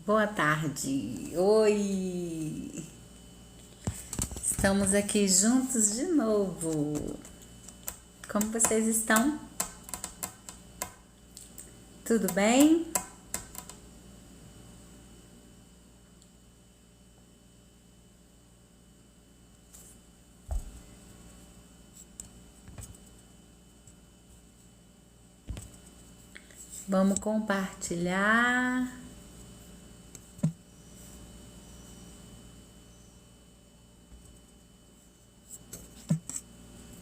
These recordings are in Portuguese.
Boa tarde. Oi. Estamos aqui juntos de novo. Como vocês estão? Tudo bem? Vamos compartilhar.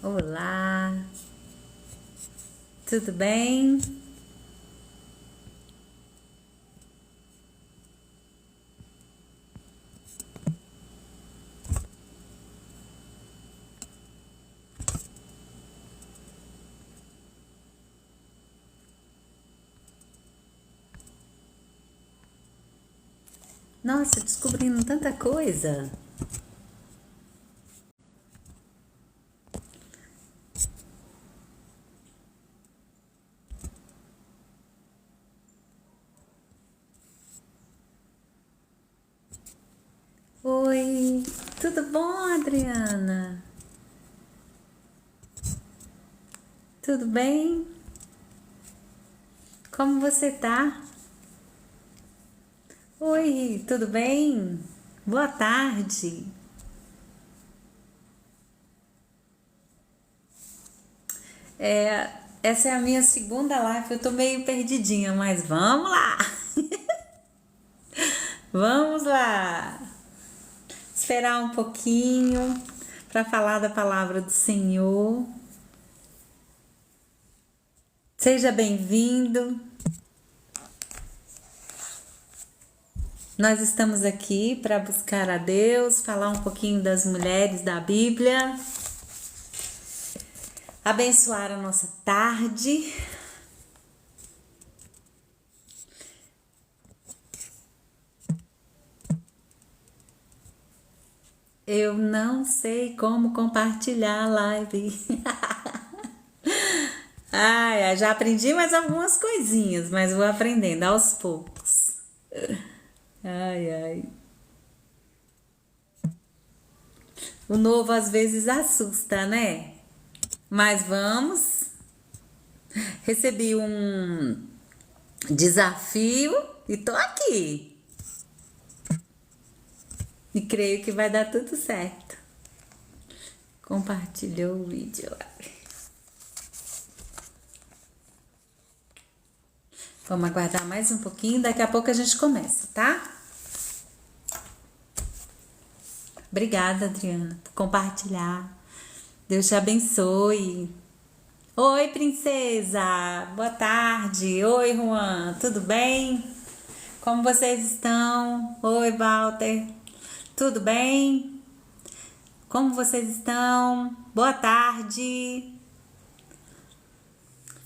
Olá. Tudo bem? Nossa, descobrindo tanta coisa. Oi, tudo bom, Adriana? Tudo bem? Como você tá? Oi, tudo bem? Boa tarde. Essa é a minha segunda live, eu tô meio perdidinha, mas vamos lá! Vamos lá! Esperar um pouquinho para falar da palavra do Senhor. Seja bem-vindo. Nós estamos aqui para buscar a Deus, falar um pouquinho das mulheres da Bíblia, abençoar a nossa tarde. Eu não sei como compartilhar a live. Ai, já aprendi mais algumas coisinhas, mas vou aprendendo aos poucos. Ai, ai. O novo às vezes assusta, né? Mas vamos. Recebi um desafio e tô aqui. E creio que vai dar tudo certo. Compartilhou o vídeo. Vamos aguardar mais um pouquinho, daqui a pouco a gente começa, tá? Obrigada, Adriana, por compartilhar. Deus te abençoe. Oi, princesa. Boa tarde. Oi, Juan. Tudo bem? Como vocês estão? Oi, Walter. Tudo bem? Como vocês estão? Boa tarde.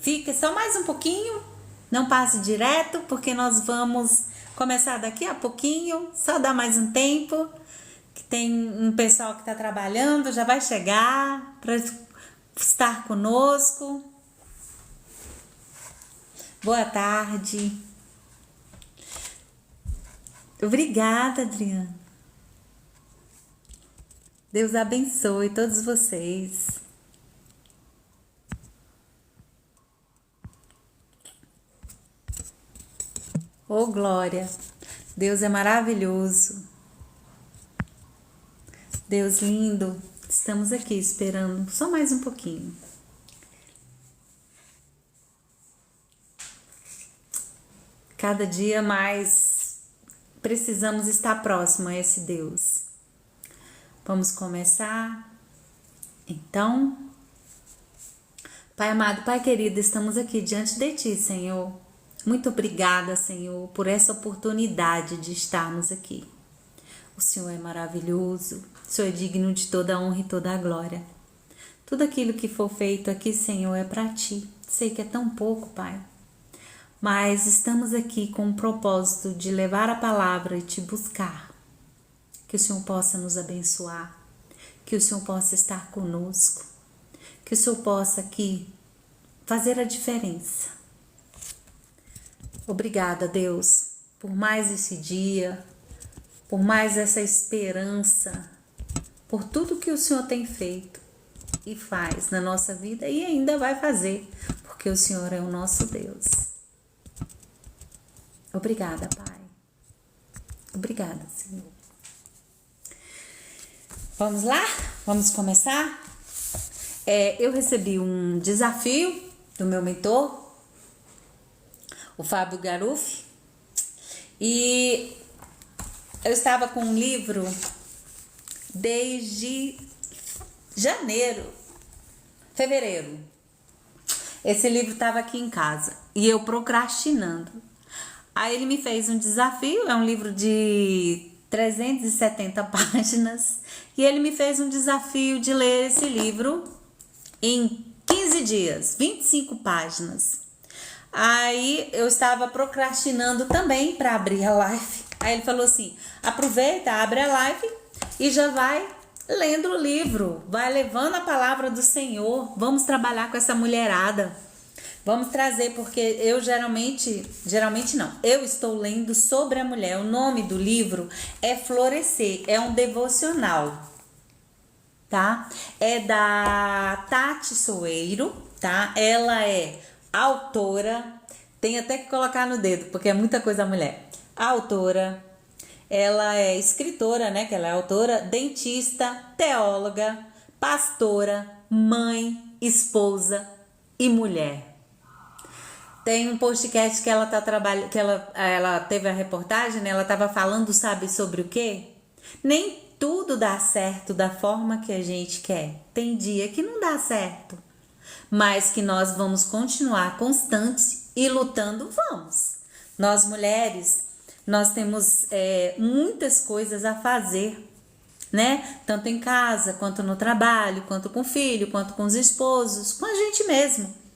Fica só mais um pouquinho. Não passe direto, porque nós vamos começar daqui a pouquinho. Só dá mais um tempo. Que tem um pessoal que está trabalhando, já vai chegar para estar conosco. Boa tarde. Obrigada, Adriana. Deus abençoe todos vocês. Oh, glória. Deus é maravilhoso. Deus lindo. Estamos aqui esperando só mais um pouquinho. Cada dia mais precisamos estar próximo a esse Deus. Vamos começar? Então, Pai amado, Pai querido, estamos aqui diante de Ti, Senhor. Muito obrigada, Senhor, por essa oportunidade de estarmos aqui. O Senhor é maravilhoso, o Senhor é digno de toda a honra e toda a glória. Tudo aquilo que for feito aqui, Senhor, é para Ti. Sei que é tão pouco, Pai. Mas estamos aqui com o propósito de levar a palavra e Te buscar. Que o Senhor possa nos abençoar, que o Senhor possa estar conosco, que o Senhor possa aqui fazer a diferença. Obrigada, Deus, por mais esse dia, por mais essa esperança, por tudo que o Senhor tem feito e faz na nossa vida e ainda vai fazer, porque o Senhor é o nosso Deus. Obrigada, Pai. Obrigada, Senhor. Vamos lá? Vamos começar? Eu recebi um desafio do meu mentor, o Fábio Garuffi, e eu estava com um livro desde fevereiro. Esse livro estava aqui em casa e eu procrastinando. Aí ele me fez um desafio, é um livro de 370 páginas, e ele me fez um desafio de ler esse livro em 15 dias, 25 páginas. Aí eu estava procrastinando também para abrir a live. Aí ele falou assim: aproveita, abre a live e já vai lendo o livro, vai levando a palavra do Senhor. Vamos trabalhar com essa mulherada. Vamos trazer, porque eu geralmente não, eu estou lendo sobre a mulher. O nome do livro é Florescer, é um devocional, tá? É da Tati Soeiro, tá? Ela é autora, tem até que colocar no dedo, porque é muita coisa a mulher. Autora, ela é escritora, né? Que ela é autora, dentista, teóloga, pastora, mãe, esposa e mulher. Tem um podcast que ela tá trabalhando, que ela teve a reportagem, né? Ela tava falando, sabe, sobre o quê? Nem tudo dá certo da forma que a gente quer. Tem dia que não dá certo, mas que nós vamos continuar constantes e lutando, vamos. Nós mulheres, nós temos muitas coisas a fazer, né? Tanto em casa, quanto no trabalho, quanto com o filho, quanto com os esposos, com a gente mesmo.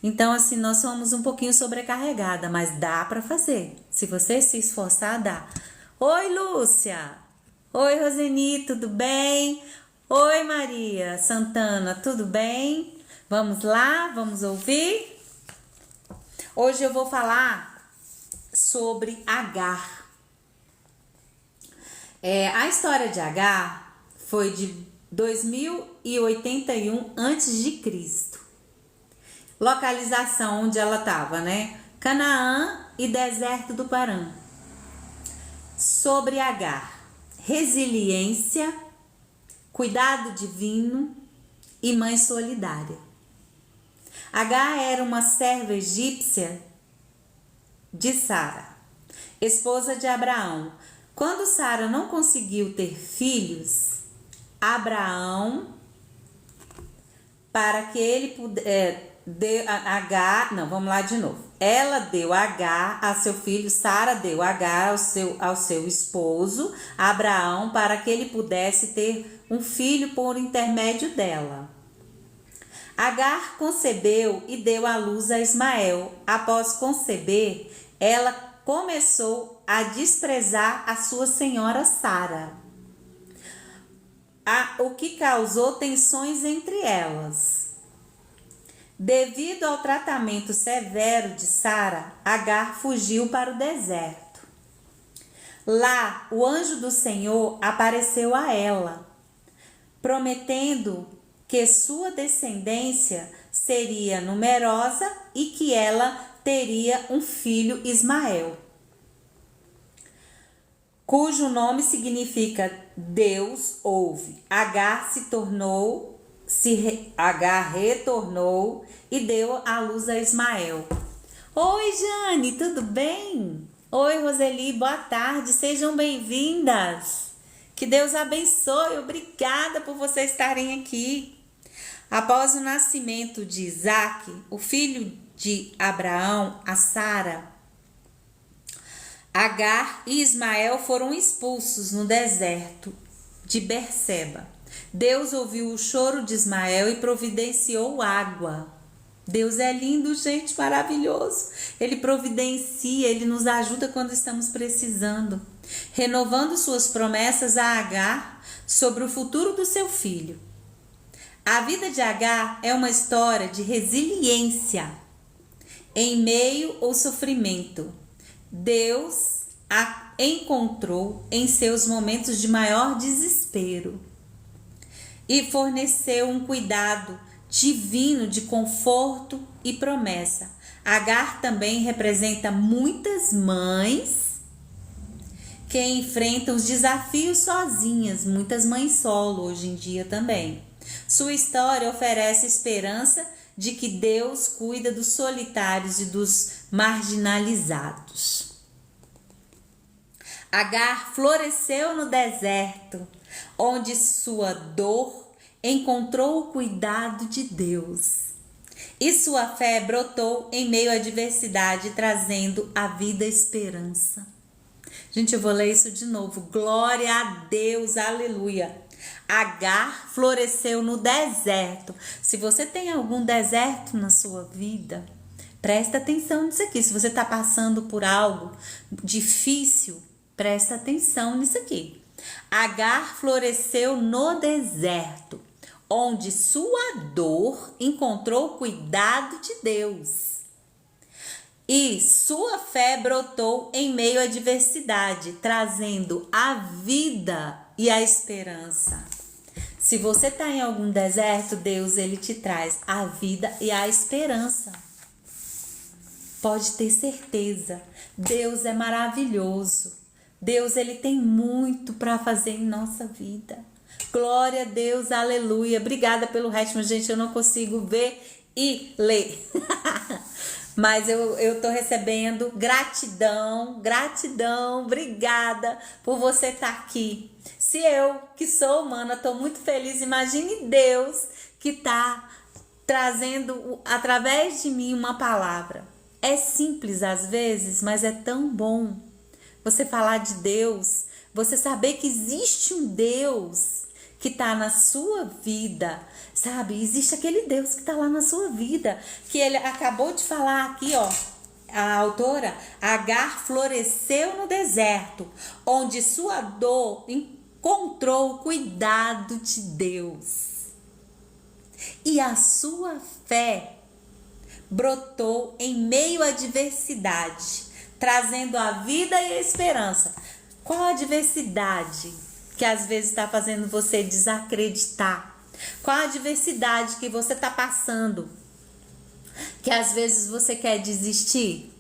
Então, assim, nós somos um pouquinho sobrecarregada, mas dá para fazer. Se você se esforçar, dá. Oi, Lúcia. Oi, Roseni, tudo bem? Oi, Maria Santana, tudo bem? Vamos lá, vamos ouvir? Hoje eu vou falar sobre Agar. A história de Agar foi de 2081 a.C. Localização onde ela estava, né? Canaã e deserto do Parã. Sobre Agar: resiliência, cuidado divino e mãe solidária. Agar era uma serva egípcia de Sara, esposa de Abraão. Quando Sara não conseguiu ter filhos, Abraão, para que ele pudesse Ela deu Agar a seu filho, Sara deu Agar ao seu esposo, Abraão, para que ele pudesse ter um filho por intermédio dela. Agar concebeu e deu à luz a Ismael. Após conceber, ela começou a desprezar a sua senhora Sara, o que causou tensões entre elas. Devido ao tratamento severo de Sara, Agar fugiu para o deserto. Lá, o anjo do Senhor apareceu a ela, prometendo que sua descendência seria numerosa e que ela teria um filho, Ismael, cujo nome significa Deus ouve. Agar retornou e deu à luz a Ismael. Oi, Jane, tudo bem? Oi, Roseli, boa tarde, sejam bem-vindas. Que Deus abençoe, obrigada por vocês estarem aqui. Após o nascimento de Isaque, o filho de Abraão, a Sara, Agar e Ismael foram expulsos no deserto de Berseba. Deus ouviu o choro de Ismael e providenciou água. Deus é lindo, gente, maravilhoso. Ele providencia, Ele nos ajuda quando estamos precisando, renovando suas promessas a Agar sobre o futuro do seu filho. A vida de Agar é uma história de resiliência em meio ao sofrimento. Deus a encontrou em seus momentos de maior desespero e forneceu um cuidado divino de conforto e promessa. Agar também representa muitas mães que enfrentam os desafios sozinhas, muitas mães solo hoje em dia também. Sua história oferece esperança de que Deus cuida dos solitários e dos marginalizados. Agar floresceu no deserto, onde sua dor encontrou o cuidado de Deus. E sua fé brotou em meio à adversidade, trazendo à vida esperança. Gente, eu vou ler isso de novo. Glória a Deus, aleluia. Agar floresceu no deserto. Se você tem algum deserto na sua vida, presta atenção nisso aqui. Se você está passando por algo difícil, presta atenção nisso aqui. Agar floresceu no deserto, onde sua dor encontrou o cuidado de Deus. E sua fé brotou em meio à adversidade, trazendo a vida e a esperança. Se você está em algum deserto, Deus ele te traz a vida e a esperança. Pode ter certeza, Deus é maravilhoso. Deus ele tem muito para fazer em nossa vida. Glória a Deus, aleluia. Obrigada pelo resto, gente, eu não consigo ver e ler. Mas eu tô recebendo gratidão, obrigada por você estar aqui. Se eu, que sou humana, tô muito feliz, imagine Deus que tá trazendo através de mim uma palavra. É simples às vezes, mas é tão bom você falar de Deus, você saber que existe um Deus que está na sua vida, sabe? Existe aquele Deus que está lá na sua vida, que ele acabou de falar aqui, ó, a autora, Agar floresceu no deserto, onde sua dor encontrou o cuidado de Deus. E a sua fé brotou em meio à adversidade, trazendo a vida e a esperança. Qual a adversidade que às vezes está fazendo você desacreditar? Qual a adversidade que você está passando que às vezes você quer desistir?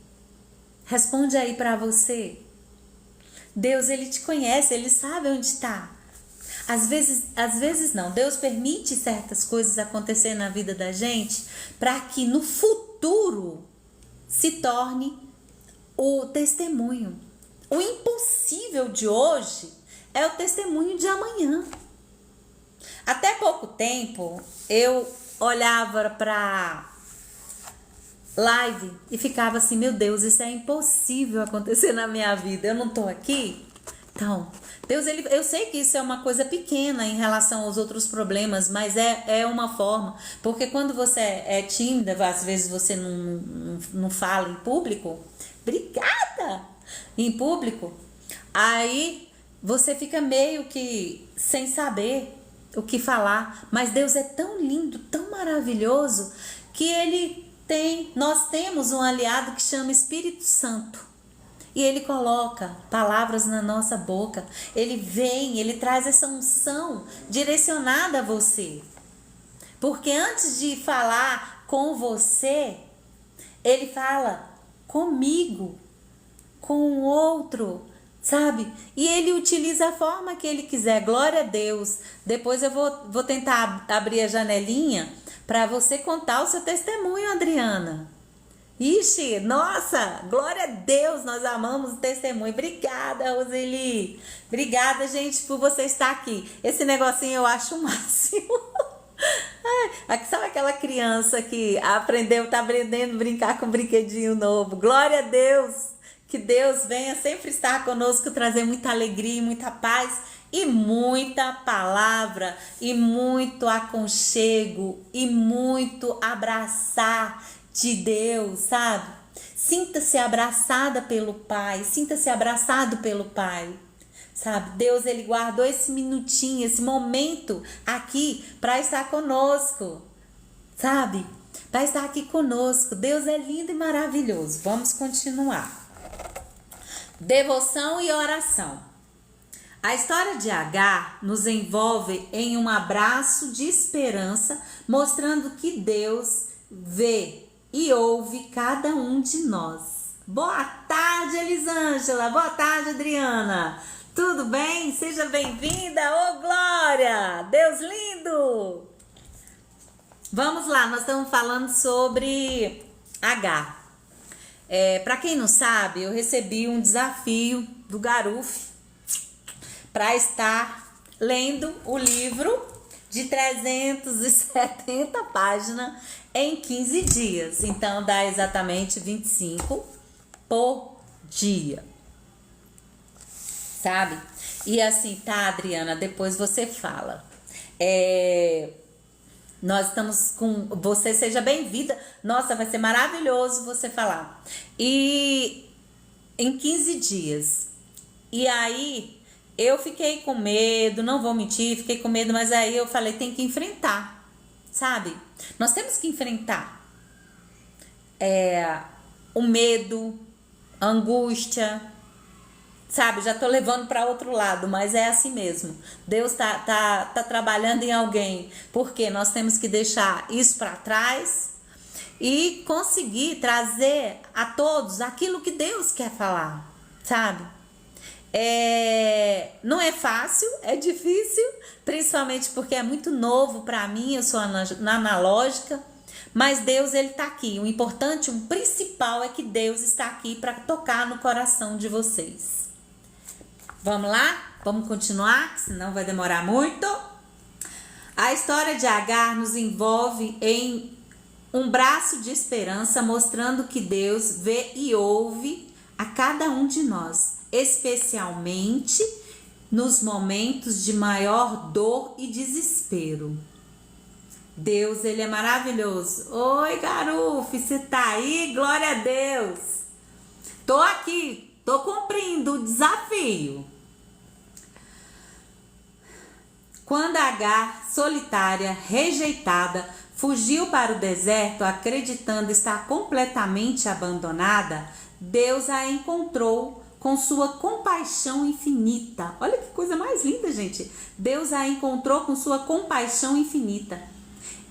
Responde aí para você. Deus, ele te conhece, ele sabe onde está. Às vezes não. Deus permite certas coisas acontecer na vida da gente para que no futuro se torne o testemunho. O impossível de hoje é o testemunho de amanhã. Até pouco tempo eu olhava para live e ficava assim, meu Deus, isso é impossível acontecer na minha vida. Eu não tô aqui? Então, Deus, eu sei que isso é uma coisa pequena em relação aos outros problemas, mas é uma forma. Porque quando você é tímida, às vezes você não fala em público. Obrigada! Em público. Aí você fica meio que sem saber o que falar. Mas Deus é tão lindo, tão maravilhoso, que nós temos um aliado que chama Espírito Santo. E ele coloca palavras na nossa boca. Ele traz essa unção direcionada a você. Porque antes de falar com você, ele fala comigo, com o outro, sabe? E ele utiliza a forma que ele quiser. Glória a Deus. Depois eu vou tentar abrir a janelinha para você contar o seu testemunho, Adriana. Ixi, nossa, glória a Deus, nós amamos o testemunho. Obrigada, Roseli. Obrigada, gente, por você estar aqui. Esse negocinho eu acho o máximo. Sabe aquela criança que tá aprendendo a brincar com um brinquedinho novo? Glória a Deus. Que Deus venha sempre estar conosco, trazer muita alegria e muita paz e muita palavra e muito aconchego e muito abraçar de Deus, sabe? Sinta-se abraçada pelo Pai, sinta-se abraçado pelo Pai, sabe? Deus, ele guardou esse minutinho, esse momento aqui para estar conosco, sabe? Para estar aqui conosco. Deus é lindo e maravilhoso. Vamos continuar. Devoção e oração. A história de Agar nos envolve em um abraço de esperança, mostrando que Deus vê e ouve cada um de nós. Boa tarde, Elisângela. Boa tarde, Adriana. Tudo bem? Seja bem-vinda. Ô, Glória! Deus lindo! Vamos lá, nós estamos falando sobre Agar. Para quem não sabe, eu recebi um desafio do Garuf para estar lendo o livro de 370 páginas em 15 dias. Então, dá exatamente 25 por dia. Sabe? E assim, tá, Adriana, depois você fala. Nós estamos com... Você seja bem-vinda. Nossa, vai ser maravilhoso você falar. E em 15 dias. E aí... Eu fiquei com medo, não vou mentir, fiquei com medo, mas aí eu falei, tem que enfrentar, sabe? Nós temos que enfrentar o medo, a angústia, sabe? Já tô levando para outro lado, mas é assim mesmo. Deus tá trabalhando em alguém, porque nós temos que deixar isso para trás e conseguir trazer a todos aquilo que Deus quer falar, sabe? Não é fácil, é difícil, principalmente porque é muito novo para mim, eu sou analógica, mas Deus, ele tá aqui. O importante, o principal é que Deus está aqui para tocar no coração de vocês. Vamos lá? Vamos continuar, senão vai demorar muito. A história de Agar nos envolve em um braço de esperança, mostrando que Deus vê e ouve a cada um de nós, especialmente nos momentos de maior dor e desespero. Deus, ele é maravilhoso. Oi, Garuf, você tá aí? Glória a Deus. Tô aqui, tô cumprindo o desafio. Quando Agar, solitária, rejeitada, fugiu para o deserto, acreditando estar completamente abandonada, Deus a encontrou com sua compaixão infinita. Olha que coisa mais linda, gente. Deus a encontrou com sua compaixão infinita.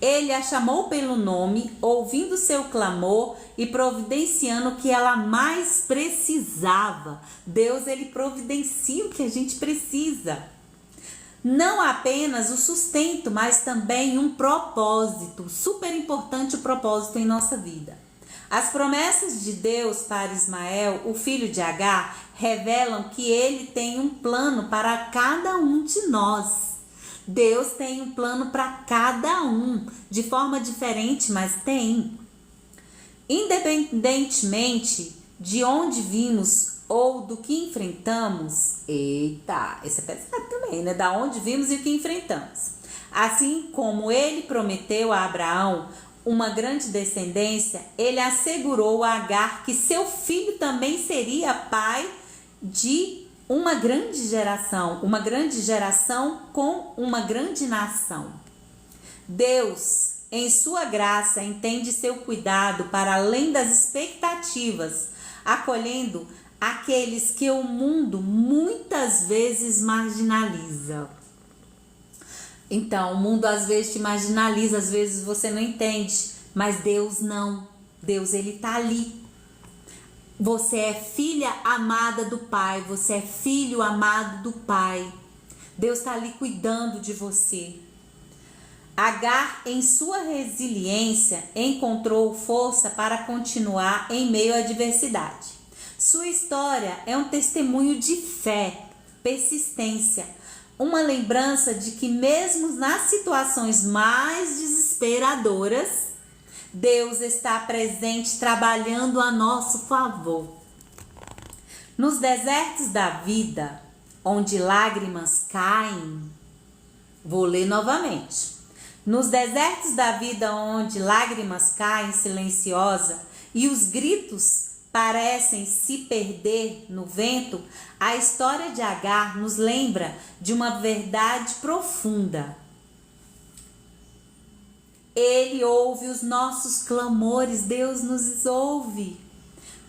Ele a chamou pelo nome, ouvindo seu clamor e providenciando o que ela mais precisava. Deus, ele providencia o que a gente precisa. Não apenas o sustento, mas também um propósito. Super importante o propósito em nossa vida. As promessas de Deus para Ismael, o filho de Agar, revelam que ele tem um plano para cada um de nós. Deus tem um plano para cada um, de forma diferente, mas tem. Independentemente de onde vimos ou do que enfrentamos, eita, esse é pesado também, né? Da onde vimos e o que enfrentamos. Assim como ele prometeu a Abraão uma grande descendência, ele assegurou a Agar que seu filho também seria pai de uma grande geração com uma grande nação. Deus, em sua graça, entende seu cuidado para além das expectativas, acolhendo aqueles que o mundo muitas vezes marginaliza. Então, o mundo às vezes te marginaliza, às vezes você não entende, mas Deus não. Deus, ele tá ali. Você é filha amada do Pai, você é filho amado do Pai. Deus tá ali cuidando de você. Agar, em sua resiliência, encontrou força para continuar em meio à adversidade. Sua história é um testemunho de fé, persistência, uma lembrança de que mesmo nas situações mais desesperadoras, Deus está presente trabalhando a nosso favor. Nos desertos da vida, onde lágrimas caem, vou ler novamente. Nos desertos da vida onde lágrimas caem silenciosa e os gritos parecem se perder no vento, a história de Agar nos lembra de uma verdade profunda. Ele ouve os nossos clamores, Deus nos ouve.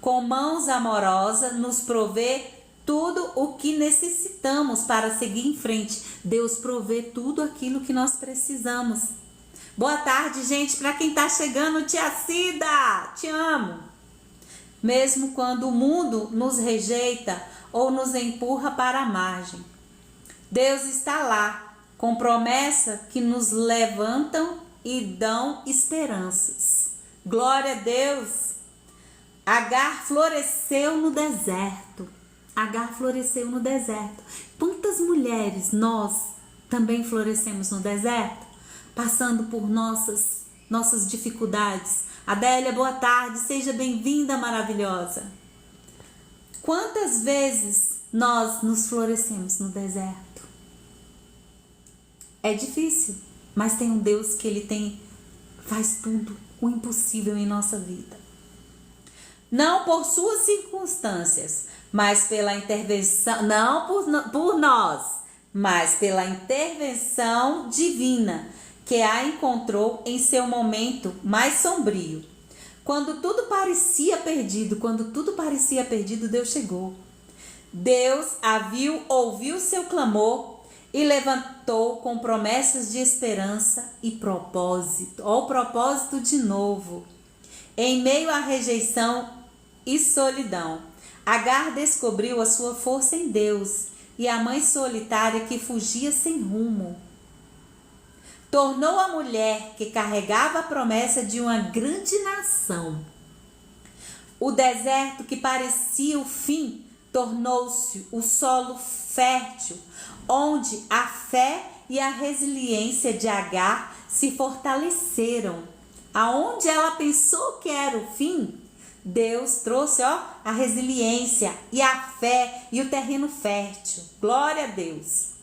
com mãos amorosas, nos provê tudo o que necessitamos para seguir em frente. Deus provê tudo aquilo que nós precisamos. Boa tarde, gente. Para quem está chegando, tia Cida, te amo. Mesmo quando o mundo nos rejeita ou nos empurra para a margem, Deus está lá, com promessas que nos levantam e dão esperanças. Glória a Deus! Agar floresceu no deserto. Agar floresceu no deserto. Quantas mulheres nós também florescemos no deserto? Passando por nossas dificuldades. Adélia, boa tarde, seja bem-vinda, maravilhosa. Quantas vezes nós nos florescemos no deserto? É difícil, mas tem um Deus que faz tudo o impossível em nossa vida. Não por suas circunstâncias, mas pela intervenção, não por nós, mas pela intervenção divina que a encontrou em seu momento mais sombrio. Quando tudo parecia perdido, Deus chegou. Deus a viu, ouviu seu clamor e levantou com promessas de esperança e propósito. Ó, o propósito de novo. Em meio à rejeição e solidão, Agar descobriu a sua força em Deus e a mãe solitária que fugia sem rumo. Tornou a mulher que carregava a promessa de uma grande nação. O deserto que parecia o fim tornou-se o solo fértil, onde a fé e a resiliência de Agar se fortaleceram. Aonde ela pensou que era o fim, Deus trouxe a resiliência e a fé e o terreno fértil. Glória a Deus.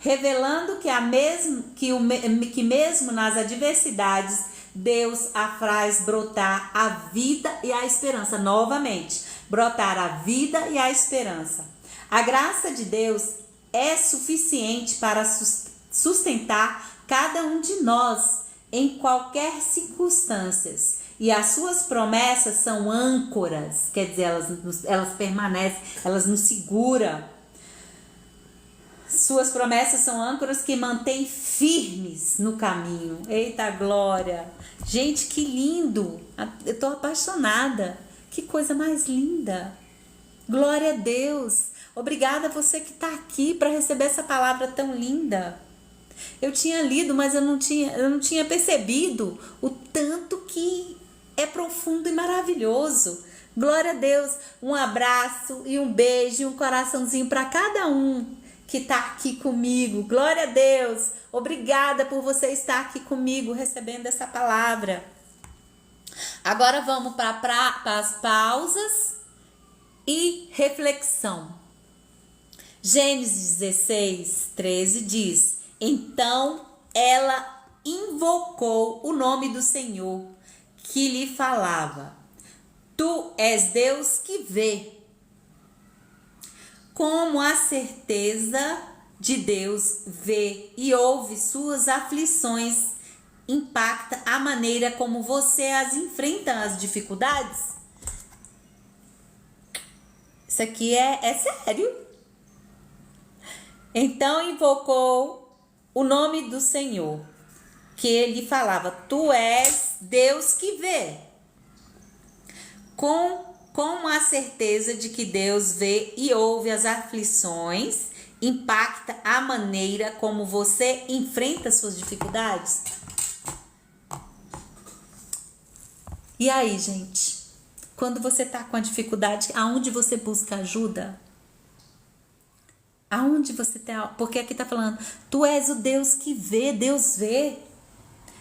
Revelando que mesmo nas adversidades, Deus a faz brotar a vida e a esperança. Novamente, brotar a vida e a esperança. A graça de Deus é suficiente para sustentar cada um de nós em qualquer circunstância. E as suas promessas são âncoras, quer dizer, elas permanecem, elas nos seguram. Suas promessas são âncoras que mantêm firmes no caminho. Eita glória! Gente, que lindo! Eu tô apaixonada. Que coisa mais linda! Glória a Deus! Obrigada a você que está aqui para receber essa palavra tão linda. Eu tinha lido, mas eu não tinha percebido o tanto que é profundo e maravilhoso. Glória a Deus! Um abraço e um beijo e um coraçãozinho para cada um que está aqui comigo. Glória a Deus! Obrigada por você estar aqui comigo recebendo essa palavra. Agora vamos para as pausas e reflexão. Gênesis 16:13 diz: então ela invocou o nome do Senhor que lhe falava: tu és Deus que vê. Como a certeza de Deus vê e ouve suas aflições impacta a maneira como você as enfrenta, as dificuldades? Isso aqui é sério. Então invocou o nome do Senhor, que ele falava: tu és Deus que vê. Com a certeza de que Deus vê e ouve as aflições, impacta a maneira como você enfrenta suas dificuldades? E aí, gente? Quando você tá com a dificuldade, aonde você busca ajuda? Aonde você tá? Porque aqui tá falando, tu és o Deus que vê, Deus vê.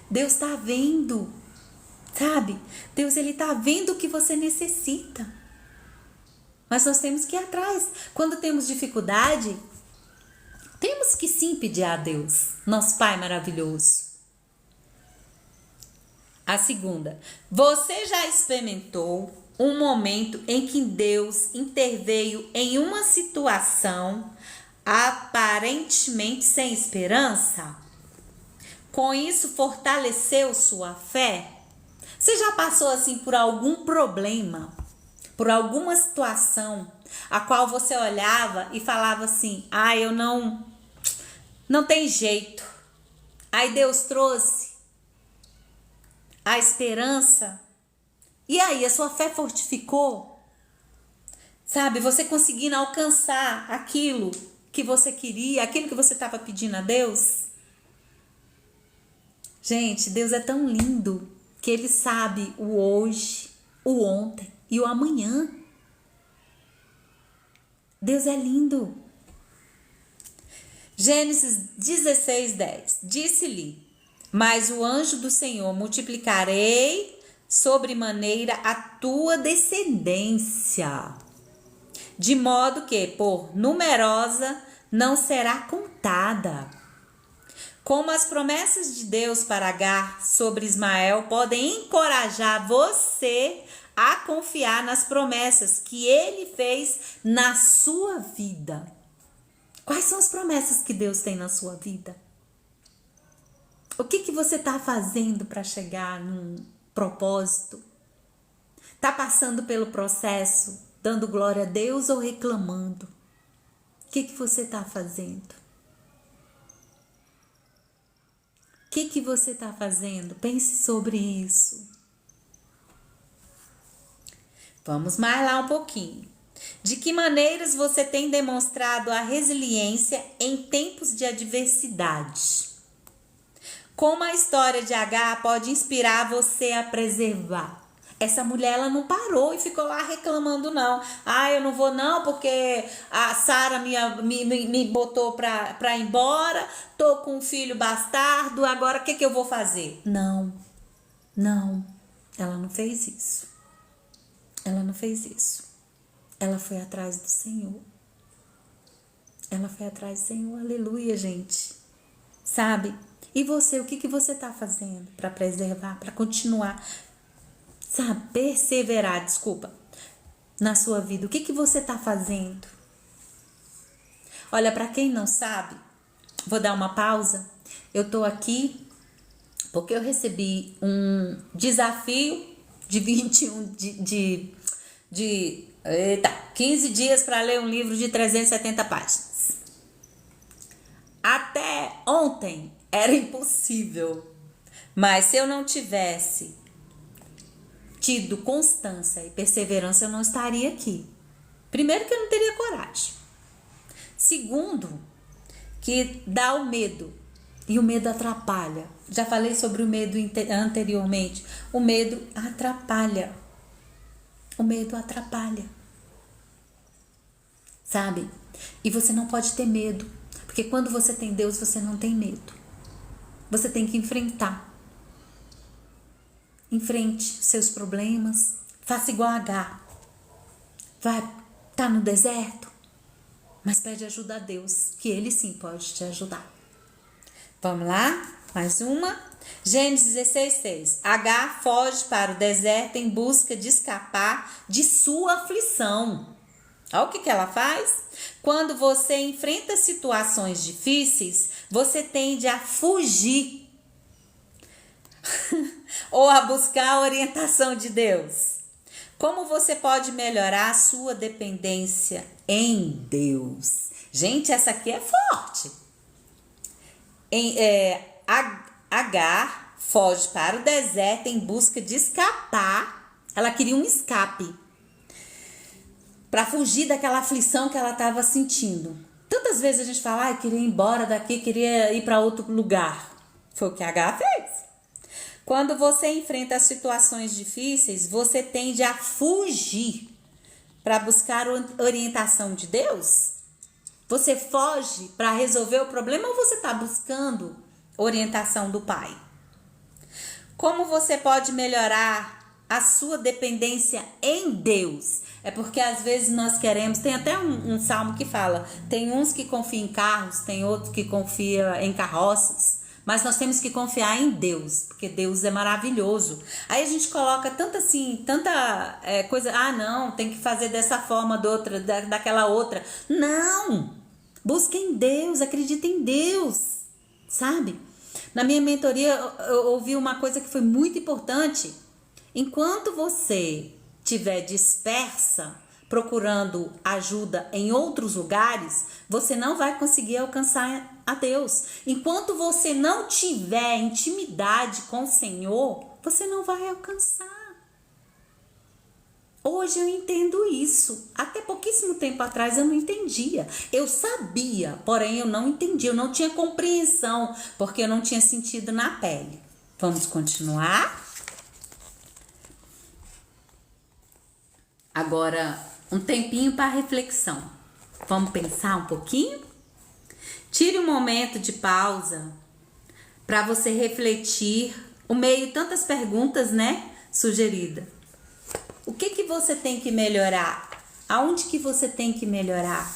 Deus tá vendo. Sabe? Deus, ele tá vendo o que você necessita. Mas nós temos que ir atrás. Quando temos dificuldade, temos que sim pedir a Deus, nosso Pai maravilhoso. A segunda, você já experimentou um momento em que Deus interveio em uma situação aparentemente sem esperança? Com isso, fortaleceu sua fé? Você já passou assim por algum problema? por alguma situação a qual você olhava e falava assim: "Ah, eu não tem jeito". Aí Deus trouxe a esperança e aí a sua fé fortificou, sabe? Você conseguindo alcançar aquilo que você queria, aquilo que você estava pedindo a Deus. Gente, Deus é tão lindo que Ele sabe o hoje, o ontem e o amanhã. Deus é lindo. Gênesis 16:10. Disse-lhe: mas o anjo do Senhor multiplicarei sobremaneira a tua descendência, de modo que, por numerosa, não será contada. Como as promessas de Deus para Agar sobre Ismael podem encorajar você a confiar nas promessas que ele fez na sua vida. Quais são as promessas que Deus tem na sua vida? O que você está fazendo para chegar num propósito? Está passando pelo processo, dando glória a Deus ou reclamando? O que você está fazendo? O que você está fazendo? Pense sobre isso. Vamos mais lá um pouquinho. De que maneiras você tem demonstrado a resiliência em tempos de adversidade? Como a história de Agar pode inspirar você a preservar? Essa mulher, ela não parou e ficou lá reclamando, não. Ah, eu não vou não, porque a Sara me botou pra ir embora, tô com um filho bastardo, agora o que eu vou fazer? Não, ela não fez isso. Ela não fez isso. Ela foi atrás do Senhor. Ela foi atrás do Senhor, aleluia, gente. Sabe? E você, o que você tá fazendo para preservar, para continuar, sabe, perseverar, na sua vida? O que você tá fazendo? Olha, para quem não sabe, vou dar uma pausa. Eu tô aqui porque eu recebi um desafio de 15 dias para ler um livro de 370 páginas. Até ontem era impossível, mas se eu não tivesse tido constância e perseverança, eu não estaria aqui. Primeiro, que eu não teria coragem. Segundo, que dá o medo, e o medo atrapalha. Já falei sobre o medo anteriormente. O medo atrapalha. O medo atrapalha. Sabe? E você não pode ter medo, porque quando você tem Deus, você não tem medo. Você tem que enfrentar. Enfrente seus problemas. Faça igual a Agar. Tá no deserto, mas pede ajuda a Deus, que Ele sim pode te ajudar. Vamos lá? Mais uma. Gênesis 16:6. Agar foge para o deserto em busca de escapar de sua aflição. Olha o que ela faz. Quando você enfrenta situações difíceis, você tende a fugir ou a buscar a orientação de Deus. Como você pode melhorar a sua dependência em Deus? Gente, essa aqui é forte. Agar foge para o deserto em busca de escapar. Ela queria um escape para fugir daquela aflição que ela estava sentindo. Tantas vezes a gente fala, queria ir embora daqui, queria ir para outro lugar. Foi o que a Agar fez. Quando você enfrenta situações difíceis, você tende a fugir para buscar orientação de Deus? Você foge para resolver o problema ou você está buscando orientação do Pai? Como você pode melhorar a sua dependência em Deus? É porque às vezes nós queremos, tem até um salmo que fala, tem uns que confiam em carros, tem outros que confiam em carroças, mas nós temos que confiar em Deus, porque Deus é maravilhoso. Aí a gente coloca tanta coisa, não, tem que fazer dessa forma, daquela outra. Não! Busca em Deus, acredita em Deus, sabe? Na minha mentoria eu ouvi uma coisa que foi muito importante. Enquanto você estiver dispersa, procurando ajuda em outros lugares, você não vai conseguir alcançar a Deus. Enquanto você não tiver intimidade com o Senhor, você não vai alcançar. Hoje eu entendo isso. Até pouquíssimo tempo atrás eu não entendia. Eu sabia, porém eu não entendia. Eu não tinha compreensão, porque eu não tinha sentido na pele. Vamos continuar? Agora, um tempinho para reflexão. Vamos pensar um pouquinho? Tire um momento de pausa para você refletir o meio de tantas perguntas, né, sugeridas. O que você tem que melhorar? Aonde que você tem que melhorar?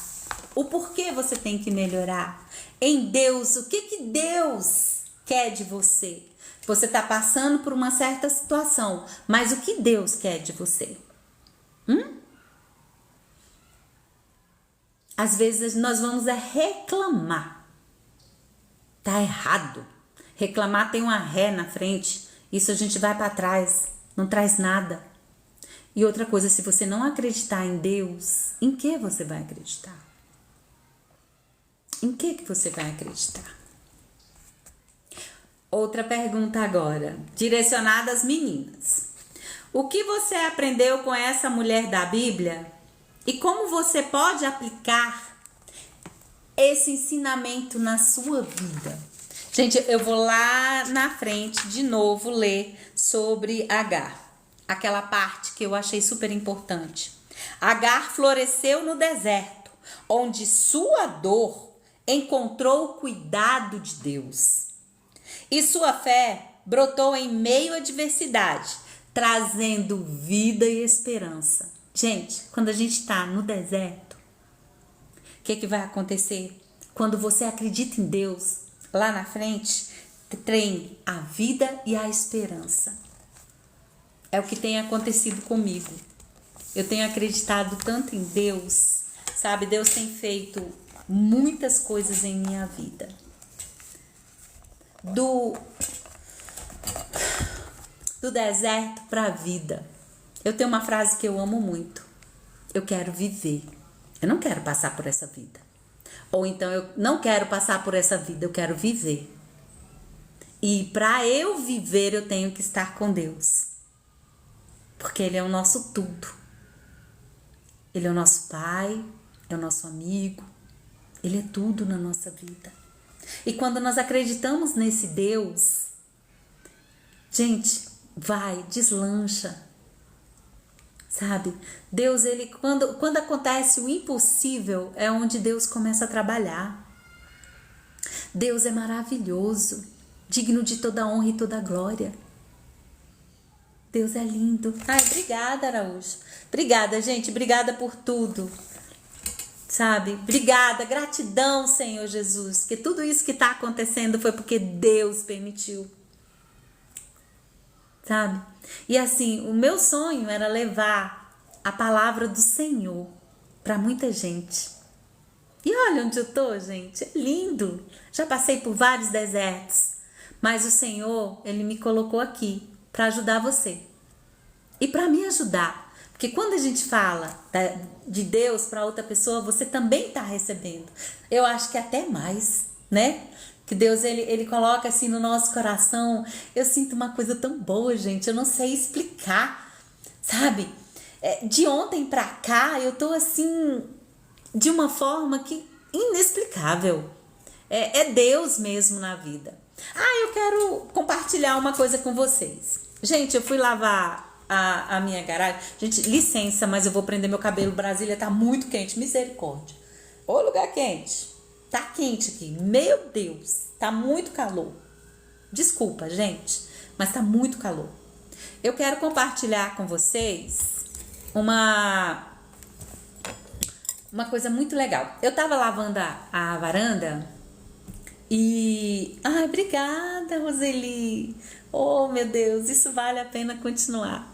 O porquê você tem que melhorar? Em Deus, o que Deus quer de você? Você está passando por uma certa situação, mas o que Deus quer de você? Às vezes nós vamos reclamar. Tá errado. Reclamar tem uma ré na frente. Isso a gente vai para trás. Não traz nada. E outra coisa, se você não acreditar em Deus, em que você vai acreditar? Em que você vai acreditar? Outra pergunta agora, direcionada às meninas. O que você aprendeu com essa mulher da Bíblia? E como você pode aplicar esse ensinamento na sua vida? Gente, eu vou lá na frente de novo ler sobre Agar. Aquela parte que eu achei super importante. Agar floresceu no deserto, onde sua dor encontrou o cuidado de Deus. E sua fé brotou em meio à adversidade, trazendo vida e esperança. Gente, quando a gente está no deserto, o que vai acontecer? Quando você acredita em Deus, lá na frente, tem a vida e a esperança. É o que tem acontecido comigo. Eu tenho acreditado tanto em Deus, sabe? Deus tem feito muitas coisas em minha vida. Do deserto para a vida. Eu tenho uma frase que eu amo muito. Eu quero viver. Eu não quero passar por essa vida. Ou então eu não quero passar por essa vida, eu quero viver. E para eu viver, eu tenho que estar com Deus. Porque Ele é o nosso tudo. Ele é o nosso Pai, é o nosso amigo. Ele é tudo na nossa vida. E quando nós acreditamos nesse Deus, gente, deslancha. Sabe? Deus, ele quando acontece o impossível, é onde Deus começa a trabalhar. Deus é maravilhoso, digno de toda honra e toda glória. Deus é lindo. Ai, obrigada, Araújo. Obrigada, gente. Obrigada por tudo. Sabe? Obrigada. Gratidão, Senhor Jesus. Que tudo isso que está acontecendo foi porque Deus permitiu. Sabe? E assim, o meu sonho era levar a palavra do Senhor para muita gente. E olha onde eu tô, gente. É lindo. Já passei por vários desertos. Mas o Senhor, Ele me colocou aqui para ajudar você. E para me ajudar. Porque quando a gente fala de Deus para outra pessoa, você também está recebendo. Eu acho que até mais, né? Que Deus, ele coloca assim no nosso coração. Eu sinto uma coisa tão boa, gente. Eu não sei explicar, sabe? De ontem para cá, eu tô assim, de uma forma que inexplicável. É Deus mesmo na vida. Eu quero compartilhar uma coisa com vocês. Gente, eu fui lavar a minha garagem. Gente, licença, mas eu vou prender meu cabelo. Brasília tá muito quente, misericórdia. Ô, lugar quente. Tá quente aqui, meu Deus. Tá muito calor. Desculpa, gente, mas tá muito calor. Eu quero compartilhar com vocês uma coisa muito legal. Eu tava lavando a varanda e... Ai, obrigada, Roseli. Oh, meu Deus, isso vale a pena continuar.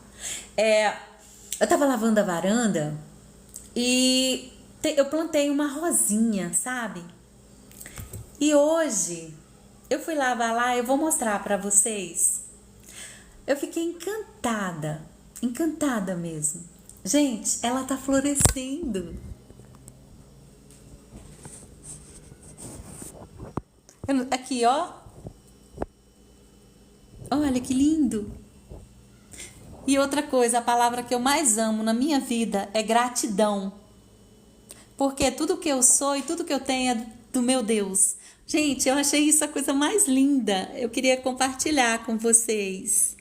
Eu tava lavando a varanda e eu plantei uma rosinha, sabe? E hoje eu fui lavar lá, eu vou mostrar pra vocês. Eu fiquei encantada. encantada mesmo. Gente, ela tá florescendo. Aqui, ó. Olha que lindo. E outra coisa, a palavra que eu mais amo na minha vida é gratidão. Porque tudo que eu sou e tudo que eu tenho é do meu Deus. Gente, eu achei isso a coisa mais linda. Eu queria compartilhar com vocês.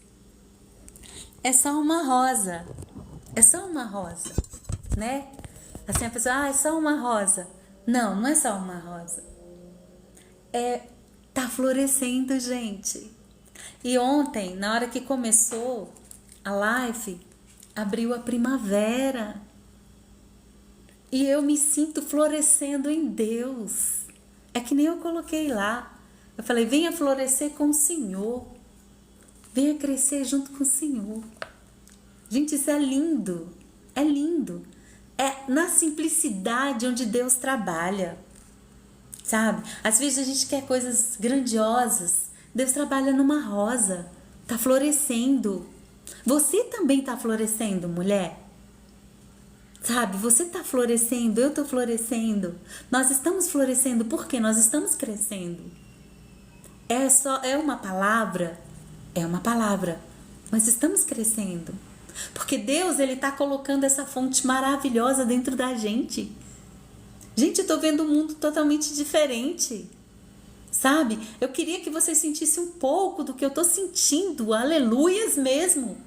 É só uma rosa. É só uma rosa, né? Assim a pessoa, é só uma rosa. Não, não é só uma rosa. Tá florescendo, gente. E ontem, na hora que começou a live, abriu a primavera. E eu me sinto florescendo em Deus. É que nem eu coloquei lá. Eu falei, venha florescer com o Senhor. Venha crescer junto com o Senhor. Gente, isso é lindo. É lindo. É na simplicidade onde Deus trabalha. Sabe? Às vezes a gente quer coisas grandiosas. Deus trabalha numa rosa. Tá florescendo. Você também tá florescendo, mulher. Sabe? Você tá florescendo, eu tô florescendo. Nós estamos florescendo porque nós estamos crescendo. É uma palavra? É uma palavra. Mas estamos crescendo. Porque Deus, Ele tá colocando essa fonte maravilhosa dentro da gente. Gente, eu tô vendo um mundo totalmente diferente. Sabe? Eu queria que você sentisse um pouco do que eu tô sentindo. Aleluias mesmo.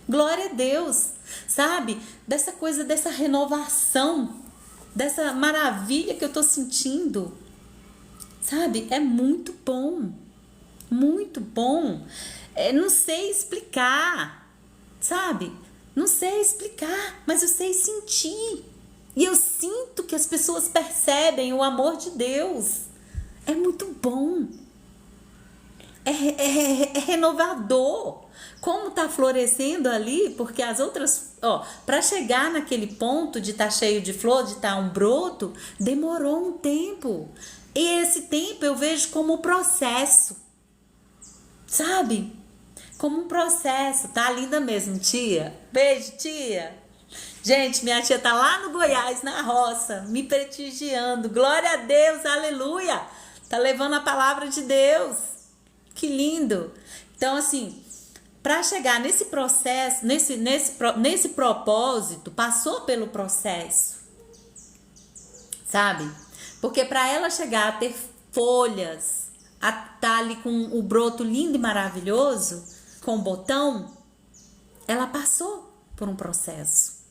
Glória a Deus. Sabe? Dessa coisa, dessa renovação. Dessa maravilha que eu tô sentindo. Sabe? É muito bom. Muito bom. Não sei explicar. Sabe? Não sei explicar, mas eu sei sentir. E eu sinto que as pessoas percebem o amor de Deus. É muito bom. É renovador. Como tá florescendo ali, porque as outras, para chegar naquele ponto de estar cheio de flor, de estar um broto, demorou um tempo. E esse tempo eu vejo como processo. Sabe? Como um processo. Tá linda mesmo, tia. Beijo, tia. Gente, minha tia tá lá no Goiás, na roça, me prestigiando. Glória a Deus, aleluia. Tá levando a palavra de Deus. Que lindo. Então, assim, para chegar nesse processo, nesse propósito, passou pelo processo. Sabe? Porque para ela chegar a ter folhas, a estar ali com o broto lindo e maravilhoso, com o botão, ela passou por um processo.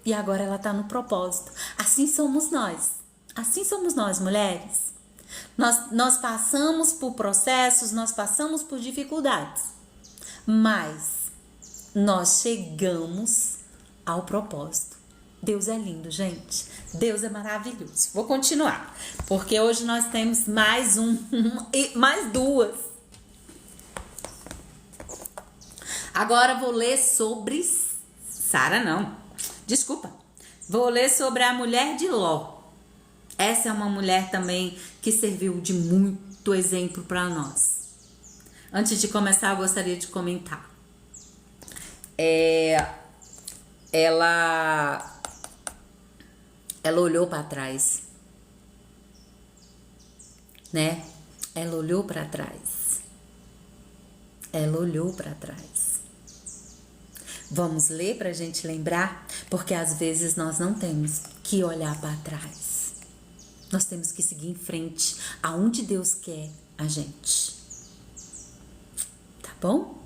E agora ela está no propósito. Assim somos nós. Assim somos nós, mulheres. Nós passamos por processos, nós passamos por dificuldades. Mas nós chegamos ao propósito. Deus é lindo, gente. Deus é maravilhoso. Vou continuar. Porque hoje nós temos mais mais duas. Agora vou ler sobre Sara, não. Desculpa. Vou ler sobre a mulher de Ló. Essa é uma mulher também que serviu de muito exemplo para nós. Antes de começar, eu gostaria de comentar. Ela olhou para trás, né? Ela olhou para trás. Ela olhou para trás. Vamos ler para a gente lembrar, porque às vezes nós não temos que olhar para trás. Nós temos que seguir em frente, aonde Deus quer a gente. Tá bom?